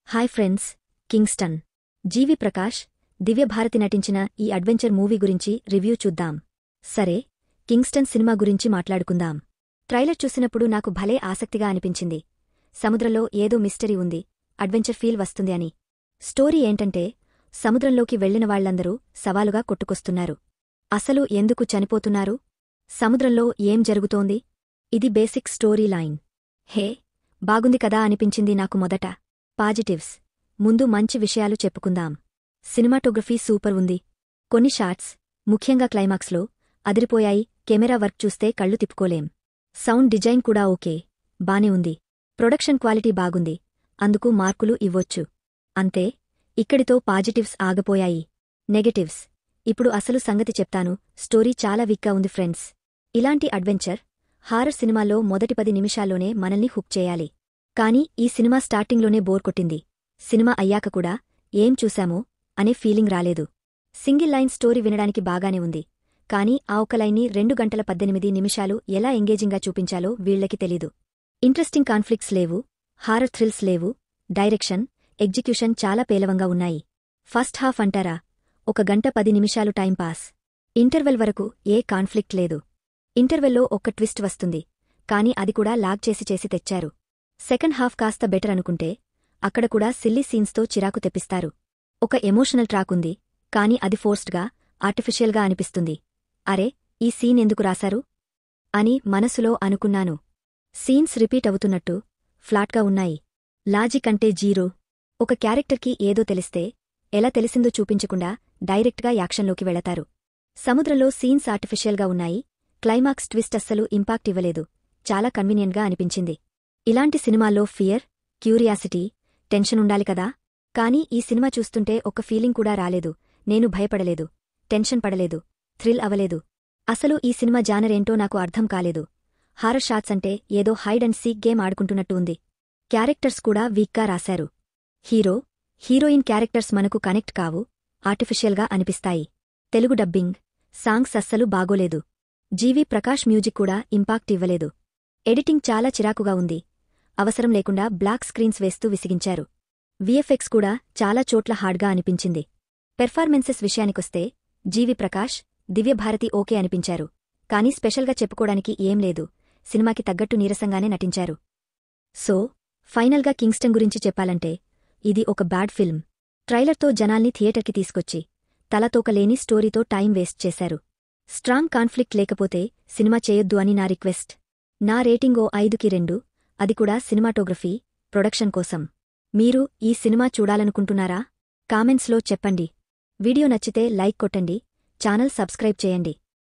Hi friends, Kingston. GV Prakash, Divyabharathi నటించిన ఈ adventure movie గురించి రివ్యూ చూద్దాం. సరే, కింగ్స్టన్ సినిమా గురించి మాట్లాడుకుందాం. ట్రైలర్ చూసినప్పుడు నాకు భలే ఆసక్తిగా అనిపించింది. సముద్రంలో ఏదో మిస్టరీ ఉంది, అడ్వెంచర్ ఫీల్ వస్తుంది అని. స్టోరీ ఏంటంటే, సముద్రంలోకి వెళ్లిన వాళ్లందరూ సవాలుగా కొట్టుకొస్తున్నారు. అసలు ఎందుకు చనిపోతున్నారు? సముద్రంలో ఏం జరుగుతోంది? ఇది బేసిక్ స్టోరీ లైన్. హే, బాగుంది కదా అనిపించింది నాకు మొదట. పాజిటివ్స్. ముందు మంచి విషయాలు చెప్పుకుందాం. సినిమాటోగ్రఫీ సూపర్ ఉంది. కొన్ని షాట్స్, ముఖ్యంగా క్లైమాక్స్లో అదిరిపోయాయి. కెమెరా వర్క్ చూస్తే కళ్ళు తిప్పుకోలేం. సౌండ్ డిజైన్ కూడా ఓకే, బానే ఉంది. ప్రొడక్షన్ క్వాలిటీ బాగుంది, అందుకు మార్కులు ఇవ్వొచ్చు. అంతే, ఇక్కడితో పాజిటివ్స్ ఆగపోయాయి. నెగటివ్స్. ఇప్పుడు అసలు సంగతి చెప్తాను. స్టోరీ చాలా వీక్గా ఉంది ఫ్రెండ్స్. ఇలాంటి అడ్వెంచర్, హారర్ సినిమాల్లో మొదటి 10 నిమిషాల్లోనే మనల్ని హుక్ చేయాలి. కానీ ఈ సినిమా స్టార్టింగ్లోనే బోర్ కొట్టింది. సినిమా అయ్యాక కూడా ఏం చూశామో అనే ఫీలింగ్ రాలేదు. సింగిల్ లైన్ స్టోరీ వినడానికి బాగానే ఉంది, కానీ ఆ ఒక్క లైన్ని 2 గంటల 18 నిమిషాలు ఎలా ఎంగేజింగ్గా చూపించాలో వీళ్లకి తెలీదు. ఇంట్రెస్టింగ్ కాన్ఫ్లిక్ట్స్ లేవు, హారర్ థ్రిల్స్ లేవు, డైరెక్షన్, ఎగ్జిక్యూషన్ చాలా పేలవంగా ఉన్నాయి. ఫస్ట్ హాఫ్ అంటారా, 1 గంట 10 నిమిషాలు టైంపాస్. ఇంటర్వెల్ వరకు ఏ కాన్ఫ్లిక్ట్ లేదు. ఇంటర్వెల్లో ఒక్క ట్విస్ట్ వస్తుంది, కానీ అది కూడా లాగ్ చేసి తెచ్చారు. సెకండ్ హాఫ్ కాస్త బెటర్ అనుకుంటే, అక్కడ కూడా సిల్లీ సీన్స్తో చిరాకు తెప్పిస్తారు. ఒక ఎమోషనల్ ట్రాక్ ఉంది, కాని అది ఫోర్స్డ్గా, ఆర్టిఫిషియల్గా అనిపిస్తుంది. అరే, ఈ సీన్ ఎందుకు రాశారు అని మనసులో అనుకున్నాను. సీన్స్ రిపీట్ అవుతున్నట్టు, ఫ్లాట్గా ఉన్నాయి. లాజిక్ అంటే జీరో. ఒక క్యారెక్టర్కి ఏదో తెలిస్తే, ఎలా తెలిసిందో చూపించకుండా డైరెక్ట్గా యాక్షన్లోకి వెళతారు. సముద్రంలో సీన్స్ ఆర్టిఫిషియల్గా ఉన్నాయి. క్లైమాక్స్ ట్విస్ట్ అస్సలు ఇంపాక్ట్ ఇవ్వలేదు. చాలా కన్వీనియంట్గా అనిపించింది. ఇలాంటి సినిమాల్లో ఫియర్, క్యూరియాసిటీ, టెన్షన్ ఉండాలి కదా. కానీ ఈ సినిమా చూస్తుంటే ఒక్క ఫీలింగ్ కూడా రాలేదు. నేను భయపడలేదు, టెన్షన్ పడలేదు, థ్రిల్ అవలేదు. అసలు ఈ సినిమా జానరేంటో నాకు అర్థం కాలేదు. హారర్ షాట్స్ అంటే ఏదో హైడ్ అండ్ సీక్ గేమ్ ఆడుకుంటున్నట్టు ఉంది. క్యారెక్టర్స్ కూడా వీక్గా రాశారు. హీరో, హీరోయిన్ క్యారెక్టర్స్ మనకు కనెక్ట్ కావు, ఆర్టిఫిషియల్గా అనిపిస్తాయి. తెలుగు డబ్బింగ్, సాంగ్స్ అస్సలు బాగోలేదు. జీవి ప్రకాష్ మ్యూజిక్ కూడా ఇంపాక్ట్ ఇవ్వలేదు. ఎడిటింగ్ చాలా చిరాకుగా ఉంది. అవసరం లేకుండా బ్లాక్ స్క్రీన్స్ వేస్తూ విసిగించారు. విఎఫ్ఎక్స్ కూడా చాలా చోట్ల హార్డ్గా అనిపించింది. పెర్ఫార్మెన్సెస్ విషయానికొస్తే, జీవి ప్రకాష్, దివ్యభారతి ఓకే అనిపించారు. కానీ స్పెషల్గా చెప్పుకోడానికి ఏం లేదు. సినిమాకి తగ్గట్టు నీరసంగానే నటించారు. సో, ఫైనల్గా కింగ్స్టన్ గురించి చెప్పాలంటే, ఇది ఒక బ్యాడ్ ఫిల్మ్. ట్రైలర్తో జనాల్ని థియేటర్కి తీసుకొచ్చి, తలతోకలేని స్టోరీతో టైం వేస్ట్ చేశారు. స్ట్రాంగ్ కాన్ఫ్లిక్ట్ లేకపోతే సినిమా చేయొద్దు అని నా రిక్వెస్ట్. నా రేటింగో 5కి 2, అది కూడా సినిమాటోగ్రఫీ, ప్రొడక్షన్ కోసం. మీరు ఈ సినిమా చూడాలనుకుంటున్నారా? కామెంట్స్లో చెప్పండి. వీడియో నచ్చితే లైక్ కొట్టండి, ఛానల్ సబ్స్క్రైబ్ చేయండి.